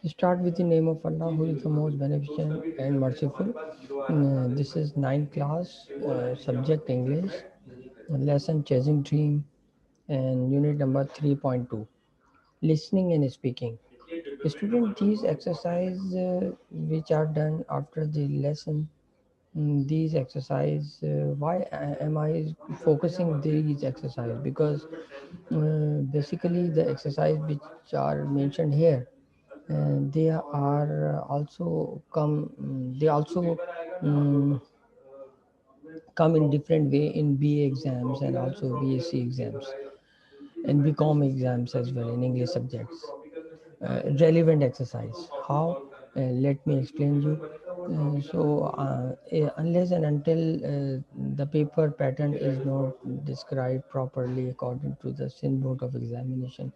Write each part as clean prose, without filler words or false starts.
Start with the name of Allah, who is the most beneficent and merciful. This is ninth class, subject English, lesson Chasing Dream, and unit number 3.2, listening and speaking. Student, these exercises which are done after the lesson, these exercise, why am I focusing these exercise? Because basically the exercise which are mentioned here, they are also they also um, come in different way in BA exams and also BSc exams and BCom exams as well in English subjects. Relevant exercise. How? Let me explain you. Unless and until the paper pattern is not described properly according to the Sindh Board of Examination,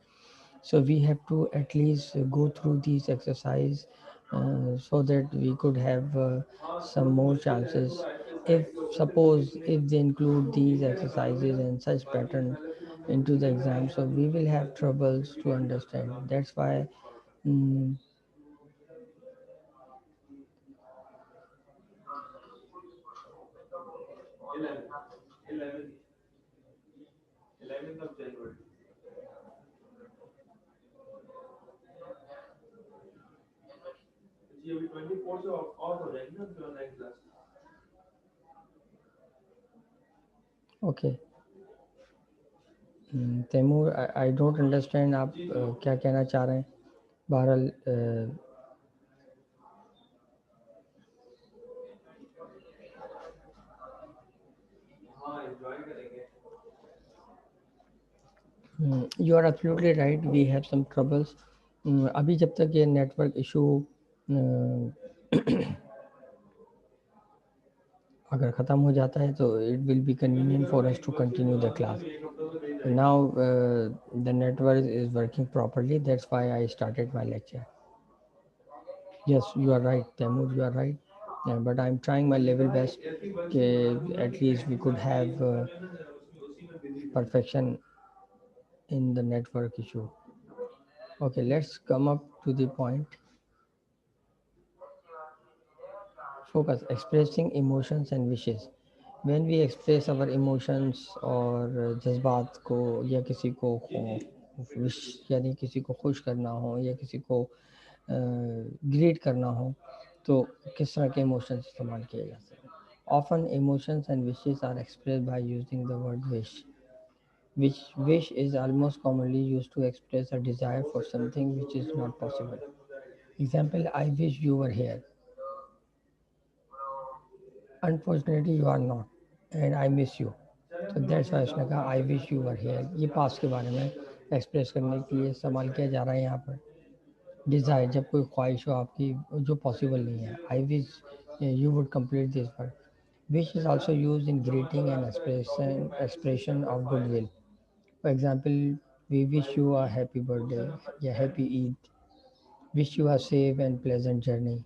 so we have to at least go through these exercise so that we could have some more chances. If suppose if they include these exercises and such patterns into the exam, so we will have troubles to understand. That's why mm, okay. Taimur, I don't understand आप क्या कहना चाह रहे हैं. बहरहाल you are absolutely right, we have some troubles. अभी जब तक ये नेटवर्क इशू अगर ख़त्म हो जाता है तो it will be convenient for us to continue the class. Now the network is working properly, that's why I started my lecture. Yes, you are right, Taimur, you are right. But I'm trying my level best. At least we could have perfection in the network issue. Okay, let's come up to the point. Focus, expressing emotions and wishes. When we express our emotions और जज्बात को या किसी को wish यानी किसी को खुश करना हो या किसी को ग्रीट करना हो, तो किस तरह के इमोशंस इस्तेमाल किए जाते हैं. Often emotions and wishes are expressed by using the word wish, which wish is almost commonly used to express a desire for something which is not possible. Example, I wish you were here. Unfortunately you are not and I miss you. तो that's why उसने कहा I wish you were here. ये past के बारे में express करने के लिए इस्तेमाल किया जा रहा है यहाँ पर. डिज़ायर, जब कोई ख्वाहिश हो आपकी जो पॉसिबल नहीं है. I wish you would complete this work. Wish is also use in greeting and expression of good will. For example, we wish you a happy birthday या happy Eid. Wish you a safe and pleasant journey.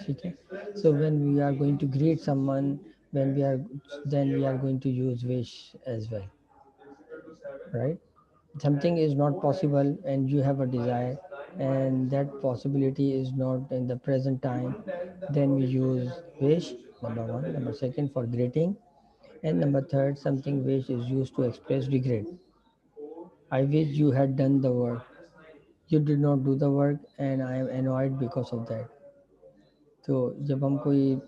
ठीक है. So when we are going to greet someone, when we are then we are going to use wish as well, right? Something is not possible and you have a desire and that possibility is not in the present time, then we use wish, number one. Number second, for greeting. And number third, something wish is used to express regret. I wish you had done the work. You did not do the work and I am annoyed because of that. तो जब हम कोई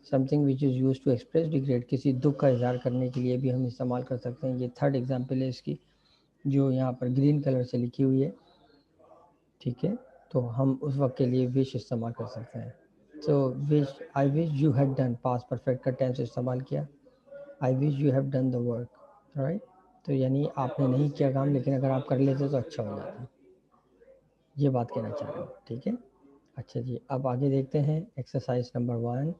something which is use to express regret, किसी दुख का इजहार करने के लिए भी हम इस्तेमाल कर सकते हैं. ये थर्ड एग्जांपल है इसकी, जो यहाँ पर ग्रीन कलर से लिखी हुई है. ठीक है, तो हम उस वक्त के लिए विश इस्तेमाल कर सकते हैं. तो wish, I wish you had done, past perfect का टेंस इस्तेमाल किया. आई wish you have done the work, right. तो यानी आपने नहीं किया काम, लेकिन अगर आप कर लेते तो अच्छा हो जाता. ये बात कहना चाह रहे हो, ठीक है. अच्छा जी, अब आगे देखते हैं exercise number 1.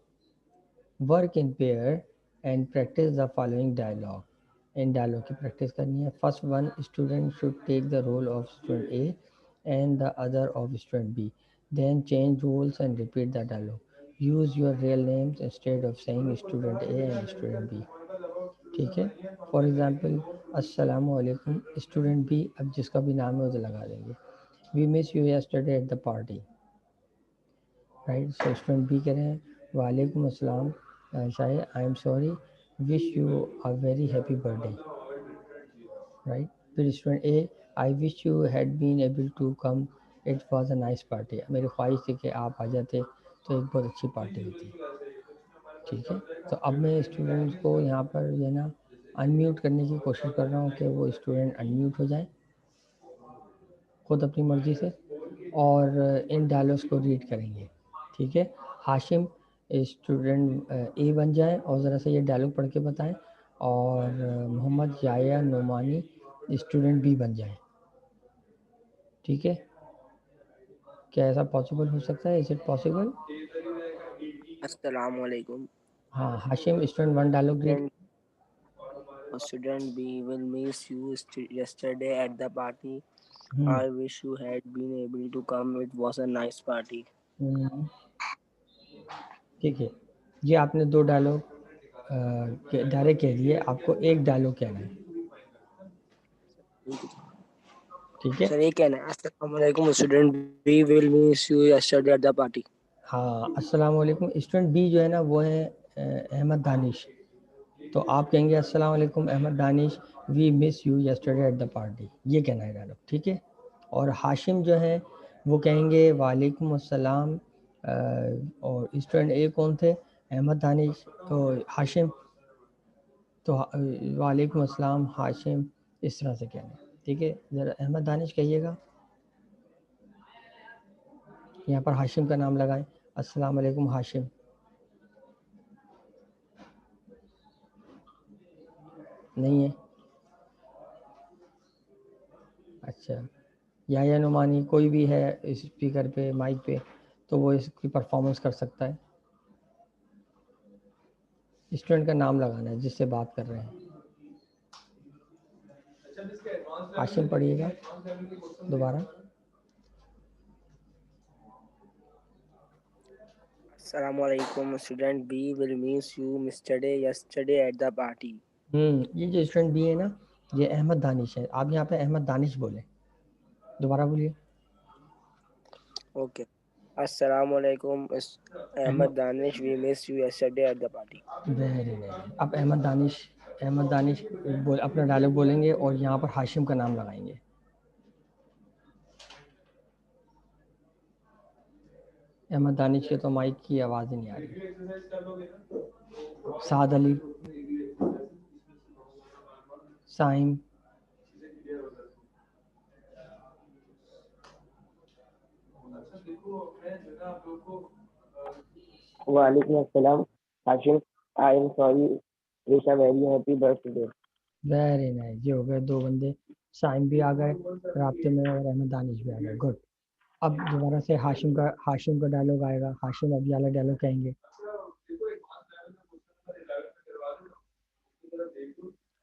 Work in pair and practice the following dialogue. इन डायलॉग की प्रैक्टिस करनी है. First one, student should take the role of student A and the other of student B. Then change roles and repeat the dialogue. Use your real names instead of saying student A and student B. ठीक है. For example, अस्सलाम वालेकुम, student B, अब जिसका भी नाम है उसे लगा देंगे. we miss you yesterday at the party. Right? So student B कह रहे हैं वालेकुम अस्सलाम Shahid, I am sorry, wish you a very happy birthday. Right? फिर student A, I wish you had been able to come, it was a nice party. मेरी ख्वाहिश थी कि आप आ जाते तो एक बहुत अच्छी पार्टी होती. ठीक है, तो अब मैं स्टूडेंट्स को यहाँ पर जो है ना अनम्यूट करने की कोशिश कर रहा हूँ कि वो स्टूडेंट अनम्यूट हो जाए खुद अपनी मर्ज़ी से और इन डायलॉग्स को रीड करेंगे. ठीक है, हाशिम स्टूडेंट ए बन जाए और ज़रा सा ये डायलॉग पढ़ के बताएं, और मोहम्मद याया नोमानी स्टूडेंट बी बन जाए. ठीक है, क्या ऐसा पॉसिबल हो सकता है? Is it possible? अस्सलाम वालेकुम. हाँ, Hashim student one dialogue read. Student B will miss you yesterday at the party. Hmm. I wish you had been able to come. It was a nice party. हम्म, ठीक है, ये आपने दो डायलॉग डायरेक्ट कह दिए, आपको एक डायलॉग कहना है. ठीक है. सर ये कहना है अस्सलाम वालेकुम. Student B will miss you yesterday at the party. हाँ, अस्सलाम वालेकुम. स्टूडेंट बी जो है ना वो है अहमद दानिश. तो आप कहेंगे अस्सलाम वालेकुम Ahmad Danish, we miss you yesterday at the party. ये कहना है डायलॉग. ठीक है, और हाशिम जो है वो कहेंगे वालेकुम अस्सलाम. और स्टूडेंट ए कौन थे? अहमद दानिश. तो हाशिम, तो वालेकुम अस्सलाम हाशिम, इस तरह से कहना है. ठीक है, ज़रा अहमद दानिश कहिएगा, यहाँ पर हाशिम का नाम लगाएं. अस्सलाम वालेकुम हाशिम. नहीं है? अच्छा, या नुमानी कोई भी है स्पीकर पे माइक पे तो वो इसकी परफॉर्मेंस कर सकता है. स्टूडेंट का नाम लगाना है जिससे बात कर रहे हैं. आशिम पढ़िएगा दोबारा. Assalamu alaikum. Student B will miss you yesterday at the party. ये जो स्टूडेंट भी है ना, ये अहमद दानिश है. आप यहाँ पे अहमद दानिश बोले. दोबारा बोलिए. Okay. Assalamu alaikum. Ahmed. Ahmed Danish, we miss you yesterday at the party. Very nice. अब अहमद दानिश अपना डायलॉग बोलेंगे और यहाँ पर हाशिम का नाम लगाएंगे. अहमद दानिश के तो माइक की आवाज़ ही नहीं आ रही. Saad Ali, Saim. Walaikum assalam. Hashim, I am sorry. Wish a very happy birthday. Very nice. ये हो गए दो बंदे. साइम भी आ गए रास्ते में और अहमद दानिश भी आ गए. गुड. अब दोबारा से हाशिम का डायलॉग आएगा. हाशिम अभी वाला डायलॉग कहेंगे.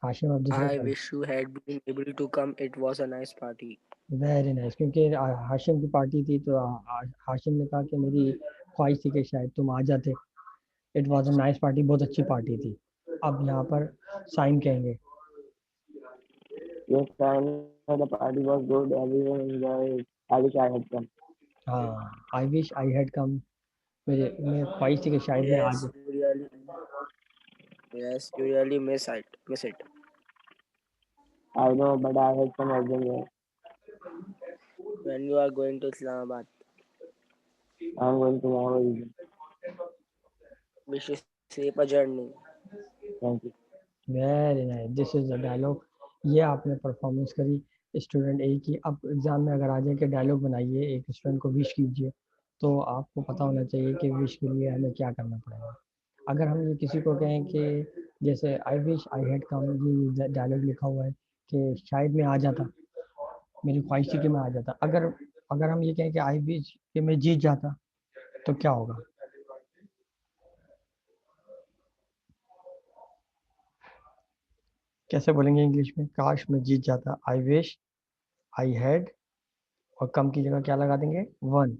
हाशिम अब दूसरा I dialogue. wish you had been able to come. It was a nice party. Very nice. क्योंकि हाशिम की पार्टी थी तो हाशिम ने कहा कि मेरी ख्वाहिश थी कि शायद तुम आ जाते. It was a nice party, बहुत अच्छी पार्टी थी. अब यहाँ पर साइम कहेंगे. Yes, I know the party was good. Everyone enjoyed. I wish I had come. हाँ, आई विश आई हैड कम. मैं ख्वाहिश थी कि शायद मैं आज. Yes, you really miss it. I know, but I had some urgent work. When you are going to Islamabad, I'm going tomorrow evening. wish you safe a journey. Thank you. Very nice. This is the dialogue. ये आपने performance करी student ए की. अब exam में अगर आ जाए कि dialogue बनाइए, एक स्टूडेंट को विश कीजिए, तो आपको पता होना चाहिए कि विश के लिए हमें क्या करना पड़ेगा. अगर हम ये किसी को कहें कि जैसे आई विश आई हैड कम, ये डायलॉग लिखा हुआ है कि शायद मैं आ जाता, मेरी ख्वाहिश थी कि मैं आ जाता. अगर अगर हम ये कहें कि आई विश कि मैं जीत जाता, तो क्या होगा? कैसे बोलेंगे इंग्लिश में? काश मैं जीत जाता. आई विश आई हैड, और कम की जगह क्या लगा देंगे? One.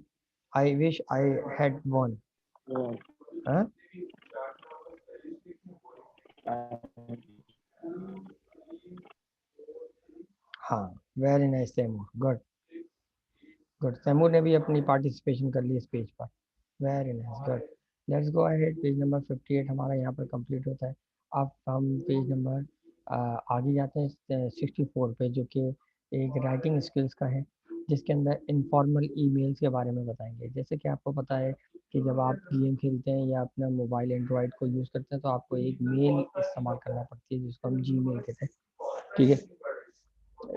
I wish I had one. Yeah. हाँ, हाँ. Very nice. Good. Good, Taimur ने भी अपनी पार्टिसिपेशन कर ली इस पेज पर, very nice, good. Let's go ahead, page number 58 हमारा यहाँ पर कंप्लीट होता है। अब हम पेज नंबर आगे जाते हैं 64 पे, जो कि एक राइटिंग स्किल्स का है, जिसके अंदर इनफॉर्मल ईमेल्स के बारे में बताएंगे। जैसे कि आपको पता है कि जब आप गेम खेलते हैं या अपना मोबाइल एंड्रॉयड को यूज़ करते हैं तो आपको एक मेल इस्तेमाल करना पड़ती है जिसको हम जी मेल कहते हैं, ठीक है।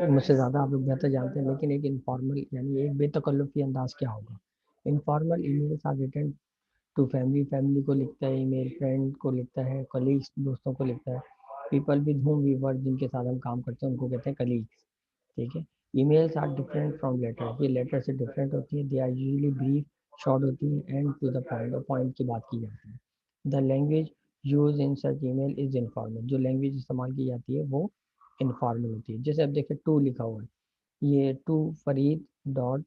मुझसे ज़्यादा आप लोग बेहतर जानते हैं, लेकिन एक इनफॉर्मल यानी एक बेतकल्लुफ़ी अंदाज क्या होगा। Informal emails are written to family, family को लिखता है ईमेल, फ्रेंड को लिखता है, कलीग्स दोस्तों को लिखता है, people with whom we work जिनके साथ हम काम करते हैं उनको कहते हैं कलीग्स, ठीक है। Emails are different from letter, ये लेटर से डिफरेंट होती है। They are usually brief, short होती है, एंड टू द पॉइंट, और पॉइंट की बात की जाती है। The language use in such email is informal, जो लैंग्वेज इस्तेमाल की जाती है वो इनफॉर्मल होती है। जैसे अब देखिए टू लिखा हुआ है, ये टू फरीद डॉट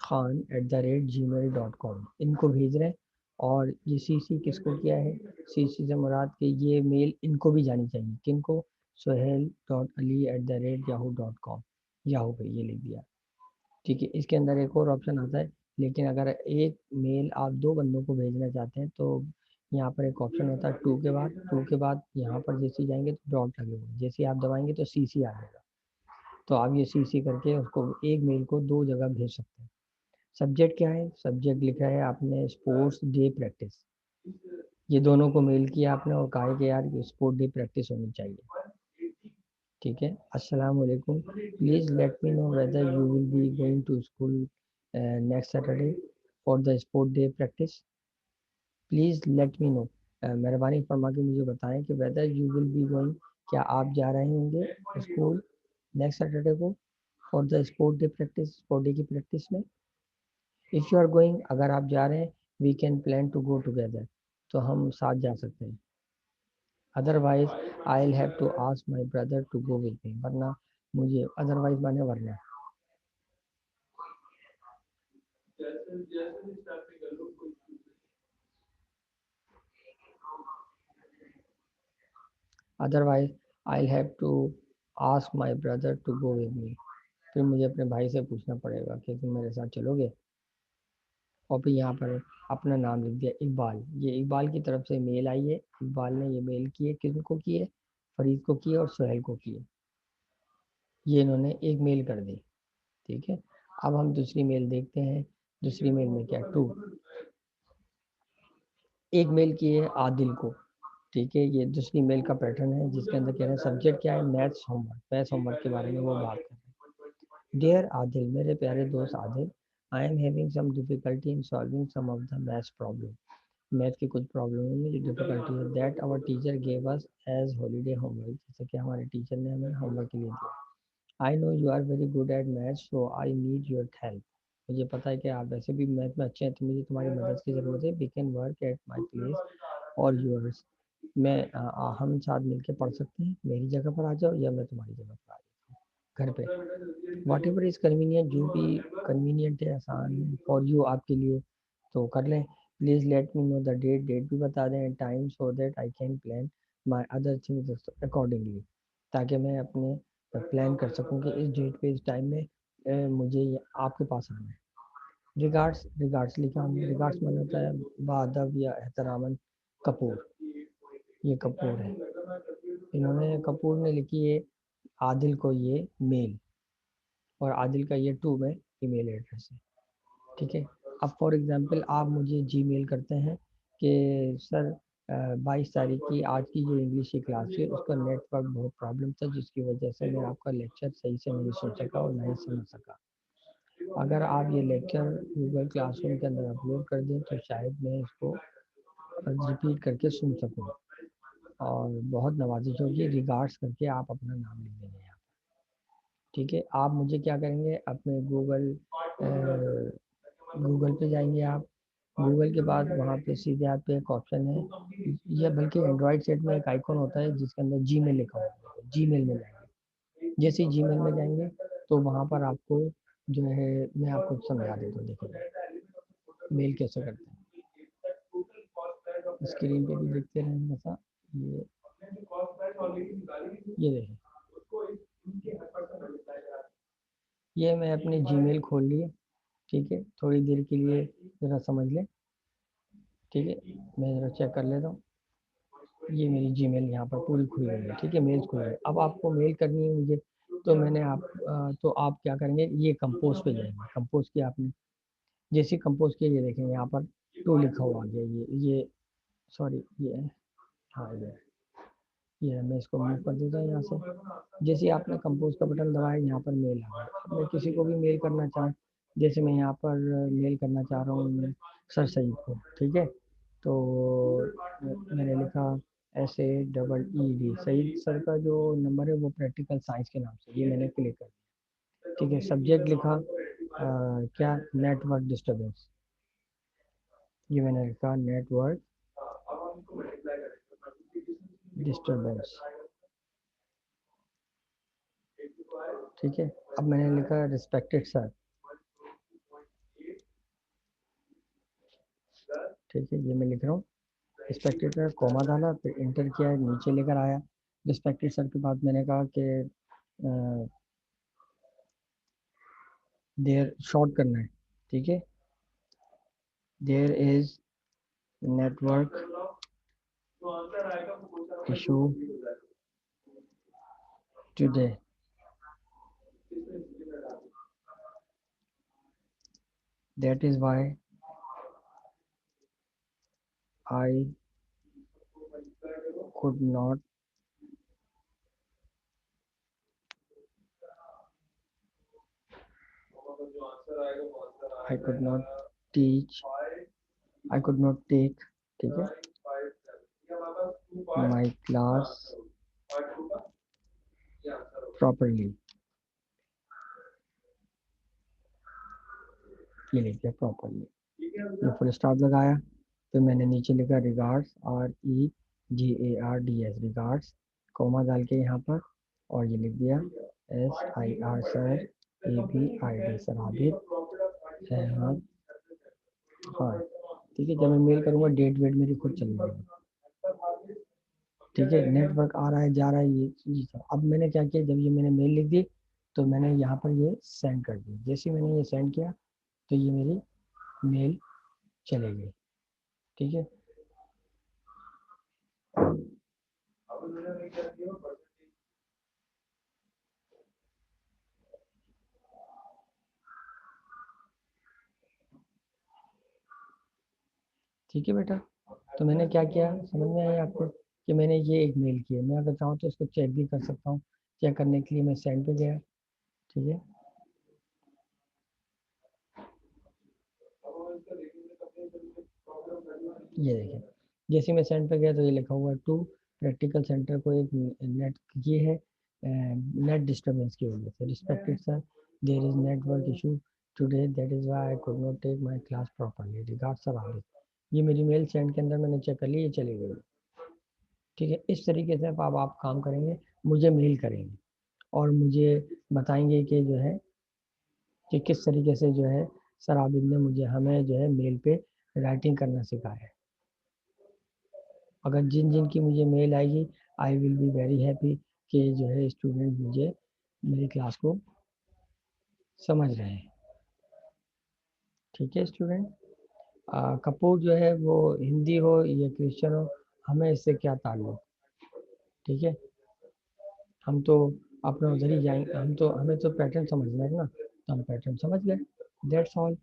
खान@gmail.com इनको भेज रहे हैं, और ये सीसी किसको किया है, सीसी से मुराद के ये मेल इनको भी जानी चाहिए, किनको, sohail.ali@yahoo.com, याहू पे ये लिख दिया, ठीक है। इसके अंदर एक और ऑप्शन आता है, लेकिन अगर एक मेल आप दो बंदों को भेजना चाहते हैं तो यहाँ पर एक ऑप्शन होता है टू के बाद यहाँ पर जैसे जाएंगे तो डॉट लगे हुए, जैसे आप दबाएंगे तो सीसी आ जाएगा, तो आप ये सीसी करके उसको एक मेल को दो जगह भेज सकते हैं। सब्जेक्ट क्या है, सब्जेक्ट लिखा है आपने स्पोर्ट्स डे प्रैक्टिस, ये दोनों को मेल किया आपने और कहा कि यार स्पोर्ट डे प्रैक्टिस होनी चाहिए, ठीक है। अस्सलाम वालेकुम, please let me know whether you will be going to school next Saturday for the sport day practice, please let me know, मेहरबानी फरमा के मुझे बताएं कि whether you will be going, क्या आप जा रहे होंगे स्कूल नेक्स्ट सैटरडे को for the sport day practice, sport day की प्रैक्टिस में। इफ़ यू आर गोइंग, अगर आप जा रहे हैं, we can plan to go together, तो हम साथ जा सकते हैं। Otherwise I will have to ask my brother to go with me, वरना मुझे, अदरवाइज माने वरना, otherwise I will have to ask my brother to go with me, फिर मुझे अपने भाई से पूछना पड़ेगा कि तुम मेरे साथ चलोगे। और फिर यहाँ पर अपना नाम लिख दिया इकबाल, ये इकबाल की तरफ से मेल आई है, इकबाल ने ये मेल की है, किनको की है, फरीद को की है और सुहेल को की है, ये इन्होंने एक मेल कर दी, ठीक है। अब हम दूसरी मेल देखते हैं, दूसरी मेल में क्या, टू, एक मेल की है आदिल को, ठीक है। ये दूसरी मेल का पैटर्न है जिसके अंदर कह रहे हैं सब्जेक्ट क्या है, मैथ्स होमवर्क के बारे में वो बात कर रहे हैं। डियर आदिल, मेरे प्यारे दोस्त Adil, I am having some difficulty in solving some of the maths problem, math की कुछ प्रॉब्लम में जो डिफिकल्टी है, that our teacher gave us as holiday homework, जैसे कि हमारे टीचर ने हमें होमवर्क के लिए दिया। I know you are very good at math, so I need your help, मुझे पता है कि आप वैसे भी मैथ में अच्छे हैं, तो मुझे तुम्हारी मदद की ज़रूरत है। We can work at my place और यूर्स, हम साथ मिलकर पढ़ सकते हैं, मेरी जगह पर आ जाओ या मैं तुम्हारी जगह पर आ जाऊँ घर पे, वाट एवर इज़ कन्वीनियंट, जो भी कन्वीनियंट है, आसान है फॉर यू, आपके लिए, तो कर लें। Please let me know the date, date भी बता दें, time, so that I can plan my other things accordingly, ताकि मैं अपने प्लान कर सकूं कि इस डेट पे इस टाइम में मुझे आपके पास आना है। रिगार्ड्स, रिगार्ड्स लिखा हमने, रिगार्ड्स माना होता है बादब या एहतरामन कपूर, ये कपूर है, इन्होंने कपूर ने लिखी है आदिल को ये मेल, और आदिल का ये टू में ईमेल एड्रेस है, ठीक है। अब फॉर एग्जांपल आप मुझे जीमेल करते हैं कि सर 22 तारीख की आज की जो इंग्लिश की क्लास थी उसका नेटवर्क बहुत प्रॉब्लम था, जिसकी वजह से मैं आपका लेक्चर सही से नहीं सुन सका और नहीं समझ सका। अगर आप ये लेक्चर गूगल क्लासरूम के अंदर अपलोड कर दें तो शायद मैं इसको रिपीट करके सुन सकूँ, और बहुत नवाजिश होगी, रिगार्ड्स करके आप अपना नाम लिख देंगे यहाँ, ठीक है। आप मुझे क्या करेंगे, अपने गूगल पे जाएंगे आप, गूगल के बाद वहाँ पे सीधे आप पे एक ऑप्शन है, या बल्कि एंड्रॉयड सेट में एक आइकॉन होता है जिसके अंदर जीमेल लिखा होता है, जीमेल में जाएंगे, जैसे ही जीमेल में जाएंगे तो वहाँ पर आपको जो है, मैं आपको समझा देता हूँ, देखिए मेल कैसे करते हैं, स्क्रीन पे भी देखते रहें ऐसा, ये ये देखिए, ये मैं अपने जीमेल खोल लिए, ठीक है, थोड़ी देर के लिए ज़रा समझ लें। ठीक है, मैं ज़रा चेक कर लेता हूँ। ये मेरी जीमेल यहाँ पर पूरी खुली हुई है। ठीक है, मेल्स खुली है। अब आपको मेल करनी है मुझे, तो तो आप क्या करेंगे, ये कंपोज पे जाएंगे। कंपोज किया आपने, जैसे कंपोज किया, ये देखेंगे यहाँ पर टू लिखा हुआ आ गया। ये सॉरी, ये है, हाँ ये है। मैं इसको मूव कर देता हूँ यहाँ से। जैसे ही आपने कंपोज का बटन दबाया, यहाँ पर मेल आ गया। अब मैं किसी को भी मेल करना चाहूँ, जैसे मैं यहाँ पर मेल करना चाह रहा हूँ सर सईद को। ठीक है, तो मैंने लिखा SAEED, सईद सर का जो नंबर है वो प्रैक्टिकल साइंस के नाम से, ये मैंने क्लिक कर दिया। ठीक है, सब्जेक्ट लिखा क्या, नेटवर्क डिस्टर्बेंस। ये मैंने लिखा नेटवर्क डिस्टर्बेंस। ठीक है, अब मैंने लिखा रिस्पेक्टेड सर। ठीक है, ये मैं लिख रहा हूँ रिस्पेक्टेड सर, कॉमा डाला, फिर इंटर किया, नीचे लेकर आया। रिस्पेक्टेड सर के बाद मैंने कहा कि देयर शॉर्ट करना है। ठीक है, there is network issue today, that is why I could not I could not teach, I could not take, ठीक है, my class properly। ये लिख दिया प्रॉपरली, ये फुल स्टॉप लगाया। फिर मैंने नीचे लिखा रिगार्ड्स, REGARDS, रिगार्ड्स, कोमा डाल के यहाँ पर, और ये लिख दिया SIR sir, ABID sir, Abid Ahmed Khan. ठीक है, जब मैं मेल करूँगा डेट वेट मेरी खुद चल जाएगी। ठीक है, नेटवर्क आ रहा है जा रहा है, ये चीज़। अब मैंने क्या किया, जब ये मैंने मेल लिख दी, तो मैंने यहाँ पर ये सेंड कर दी। जैसे ही मैंने ये सेंड किया, तो ये मेरी मेल चले गई। ठीक है, ठीक है बेटा। तो मैंने क्या किया, समझ में आया आपको, कि मैंने ये एक मेल किया। मैं अगर चाहूँ तो इसको चेक भी कर सकता हूँ। चेक करने के लिए मैं सेंड पे गया। ठीक है, ये देखिए, जैसे मैं सेंड पे गया, तो ये लिखा हुआ है टू प्रैक्टिकल सेंटर को एक नेट, ये है नेट डिस्टर्बेंस की वजह से। Respected sir, there is network issue today, that is why I could not take my class properly, regard sir Abid. ये मेरी मेल सेंड के अंदर मैंने चेक कर ली, ये चली गई। ठीक है, इस तरीके से अब आप काम करेंगे, मुझे मेल करेंगे और मुझे बताएंगे कि जो है कि किस तरीके से जो है सर आबिद ने मुझे, हमें जो है मेल पे राइटिंग करना सिखाया है। अगर जिन जिन की मुझे मेल आएगी, I will be very happy कि जो है स्टूडेंट मुझे मेरी क्लास को समझ रहे हैं। ठीक है स्टूडेंट, कपूर जो है वो हिंदी हो या क्रिश्चियन हो, हमें इससे क्या ताल्लुक। ठीक है, हम तो अपना उधर ही जाएंगे, हमें तो पैटर्न समझना है ना, तो हम पैटर्न समझ गए, दैट्स ऑल।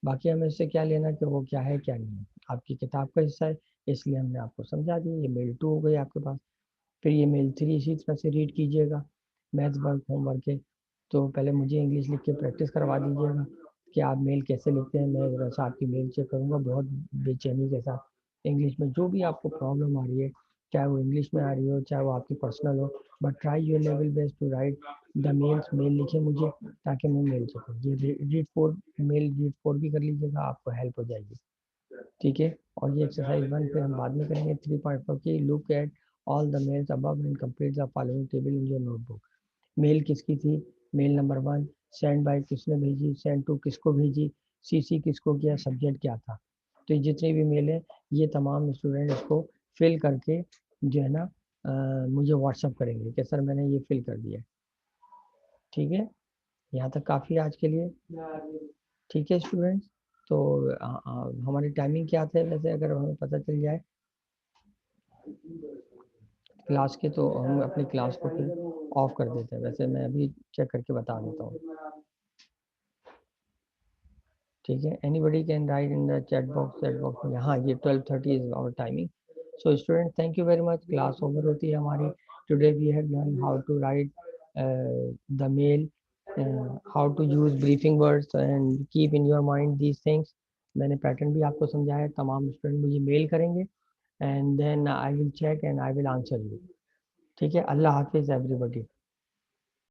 बाकी हमें इससे क्या लेना कि वो क्या है क्या नहीं है, आपकी किताब का हिस्सा है, इसलिए हमने आपको समझा दी। ये मेल 2 हो गई आपके पास। फिर ये मेल 3 इसी तरह से रीड कीजिएगा। मैथ्स वर्क, होमवर्क है, तो पहले मुझे इंग्लिश लिख के प्रैक्टिस करवा दीजिएगा कि आप मेल कैसे लिखते हैं। मैं वैसा आपकी मेल चेक करूँगा बहुत बेचैनी के साथ। इंग्लिश में जो भी आपको प्रॉब्लम आ रही है, चाहे वो इंग्लिश में आ रही हो, चाहे वो आपकी पर्सनल हो, but try your level best to write the mails. Mail लिखे मुझे, ताकि मैं मेल चेक करूँ। ये read four, mail read four भी कर लीजिएगा, आपको हेल्प हो जाएगी। ठीक है, और ये एक्सरसाइज 1 पे हम बाद में करेंगे। 3.4 की, look at all the mails above and complete the following table in your notebook. Mail किसकी थी, मेल नंबर 1 सेंड बाय किसने भेजी, सेंड टू किसको भेजी, CC किसको किया, सब्जेक्ट क्या था। तो ये जितनी भी मेल है, ये तमाम स्टूडेंट इसको फिल करके जो है ना मुझे व्हाट्सअप करेंगे कि सर मैंने ये फिल कर दिया। ठीक है, यहाँ तक काफ़ी आज के लिए। ठीक है स्टूडेंट्स, तो हमारी टाइमिंग क्या थे वैसे अगर हमें पता चल जाए क्लास के, तो हम अपनी क्लास को फिर ऑफ कर देते हैं। वैसे मैं अभी चेक करके बता देता हूँ, ठीक है। Anybody can write in the chat box में। हाँ, ये 12:30 is our timing. So student, thank you very much. Class over होती है हमारी। Today we have learn how to write the mail, how to use briefing words and keep in your mind these things. मैंने pattern भी आपको समझाया। तमाम student मुझे mail करेंगे and then I will check and I will answer you. ठीक है, अल्लाह हाफिज़ एवरीबॉडी।